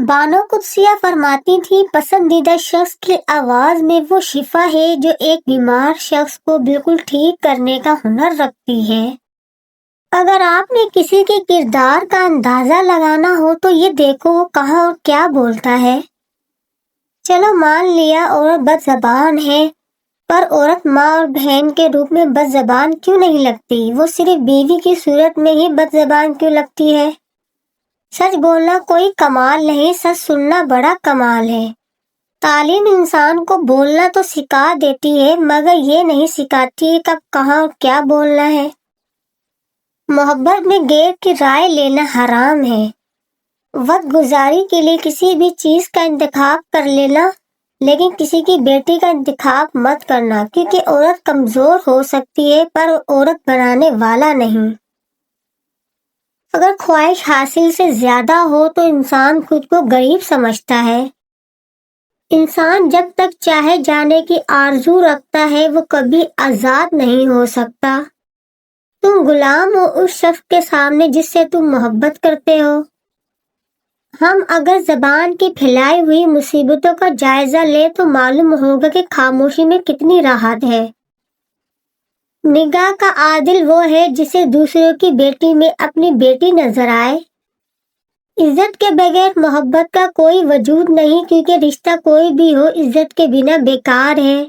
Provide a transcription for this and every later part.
بانو قدسیہ فرماتی تھی، پسندیدہ شخص کی آواز میں وہ شفا ہے جو ایک بیمار شخص کو بالکل ٹھیک کرنے کا ہنر رکھتی ہے۔ اگر آپ نے کسی کے کردار کا اندازہ لگانا ہو تو یہ دیکھو وہ کہاں اور کیا بولتا ہے۔ چلو مان لیا عورت بد زبان ہے، پر عورت ماں اور بہن کے روپ میں بد زبان کیوں نہیں لگتی؟ وہ صرف بیوی کی صورت میں ہی بد زبان کیوں لگتی ہے؟ سچ بولنا کوئی کمال نہیں، سچ سننا بڑا کمال ہے۔ تعلیم انسان کو بولنا تو سکھا دیتی ہے، مگر یہ نہیں سکھاتی کب کہاں اور کیا بولنا ہے۔ محبت میں غیر کی رائے لینا حرام ہے۔ وقت گزاری کے لیے کسی بھی چیز کا انتخاب کر لینا، لیکن کسی کی بیٹی کا انتخاب مت کرنا، کیونکہ عورت کمزور ہو سکتی ہے پر عورت بنانے والا نہیں۔ اگر خواہش حاصل سے زیادہ ہو تو انسان خود کو غریب سمجھتا ہے۔ انسان جب تک چاہے جانے کی آرزو رکھتا ہے وہ کبھی آزاد نہیں ہو سکتا۔ تم غلام ہو اس شخص کے سامنے جس سے تم محبت کرتے ہو۔ ہم اگر زبان کی پھیلائی ہوئی مصیبتوں کا جائزہ لیں تو معلوم ہوگا کہ خاموشی میں کتنی راحت ہے۔ نگاہ کا عادل وہ ہے جسے دوسروں کی بیٹی میں اپنی بیٹی نظر آئے۔ عزت کے بغیر محبت کا کوئی وجود نہیں، کیونکہ رشتہ کوئی بھی ہو عزت کے بنا بیکار ہے۔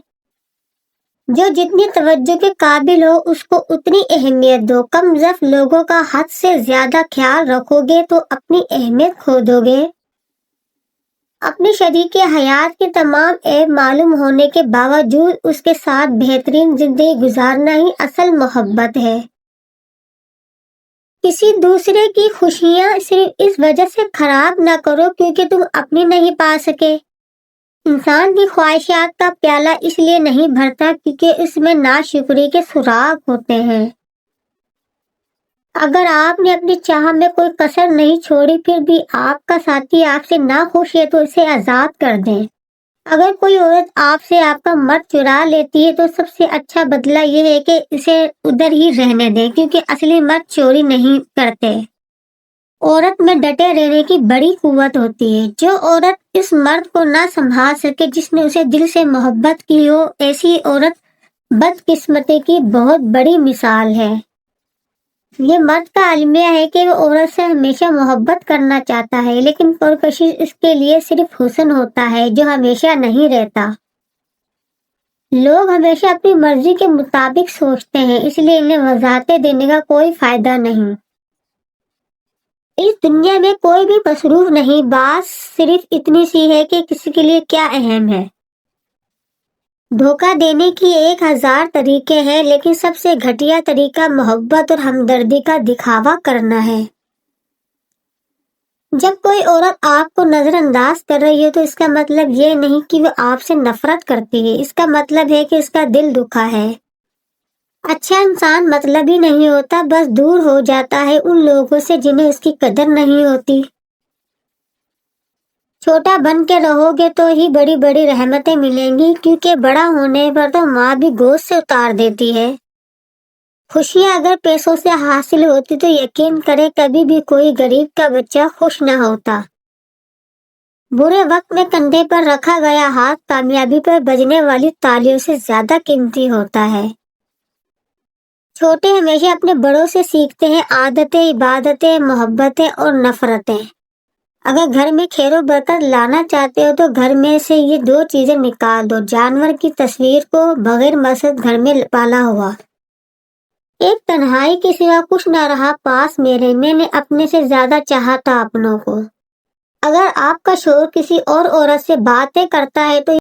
جو جتنی توجہ کے قابل ہو اس کو اتنی اہمیت دو۔ کم ضعف لوگوں کا حد سے زیادہ خیال رکھو گے تو اپنی اہمیت کھو دو گے۔ اپنی شریک حیات کے تمام عیب معلوم ہونے کے باوجود اس کے ساتھ بہترین زندگی گزارنا ہی اصل محبت ہے۔ کسی دوسرے کی خوشیاں صرف اس وجہ سے خراب نہ کرو کیونکہ تم اپنی نہیں پا سکے۔ انسان کی خواہشات کا پیالہ اس لیے نہیں بھرتا کیونکہ اس میں ناشکری کے سراغ ہوتے ہیں۔ اگر آپ نے اپنی چاہ میں کوئی کسر نہیں چھوڑی پھر بھی آپ کا ساتھی آپ سے ناخوش ہے تو اسے آزاد کر دیں۔ اگر کوئی عورت آپ سے آپ کا مرد چرا لیتی ہے تو سب سے اچھا بدلہ یہ ہے کہ اسے ادھر ہی رہنے دیں، کیونکہ اصلی مرد چوری نہیں کرتے۔ عورت میں ڈٹے رہنے کی بڑی قوت ہوتی ہے۔ جو عورت اس مرد کو نہ سنبھال سکے جس نے اسے دل سے محبت کی ہو، ایسی عورت بدقسمتی کی بہت بڑی مثال ہے۔ یہ مرد کا المیہ ہے کہ وہ عورت سے ہمیشہ محبت کرنا چاہتا ہے، لیکن پرکشش اس کے لیے صرف حسن ہوتا ہے جو ہمیشہ نہیں رہتا۔ لوگ ہمیشہ اپنی مرضی کے مطابق سوچتے ہیں، اس لیے انہیں وضاحتیں دینے کا کوئی فائدہ نہیں۔ اس دنیا میں کوئی بھی مصروف نہیں، بات صرف اتنی سی ہے کہ کسی کے لیے کیا اہم ہے۔ دھوکہ دینے کی 1000 طریقے ہیں، لیکن سب سے گھٹیا طریقہ محبت اور ہمدردی کا دکھاوا کرنا ہے۔ جب کوئی عورت آپ کو نظر انداز کر رہی ہے تو اس کا مطلب یہ نہیں کہ وہ آپ سے نفرت کرتی ہے، اس کا مطلب ہے کہ اس کا دل دکھا ہے۔ اچھا انسان مطلب ہی نہیں ہوتا، بس دور ہو جاتا ہے ان لوگوں سے جنہیں اس کی قدر نہیں ہوتی۔ چھوٹا بن کے رہو گے تو ہی بڑی بڑی رحمتیں ملیں گی، کیونکہ بڑا ہونے پر تو ماں بھی گود سے اتار دیتی ہے۔ خوشیاں اگر پیسوں سے حاصل ہوتی تو یقین کرے کبھی بھی کوئی غریب کا بچہ خوش نہ ہوتا۔ برے وقت میں کندھے پر رکھا گیا ہاتھ کامیابی پر بجنے والی تالیوں سے زیادہ قیمتی ہوتا ہے۔ چھوٹے ہمیشہ اپنے بڑوں سے سیکھتے ہیں عادتیں، عبادتیں، محبتیں اور نفرتیں۔ اگر گھر میں خیر و برکت لانا چاہتے ہو تو گھر میں سے یہ 2 چیزیں نکال دو: جانور کی تصویر کو بغیر مقصد گھر میں پالا ہوا۔ ایک تنہائی کے سوا کچھ نہ رہا پاس میرے، میں نے اپنے سے زیادہ چاہا تھا اپنوں کو۔ اگر آپ کا شوہر کسی اور عورت سے باتیں کرتا ہے تو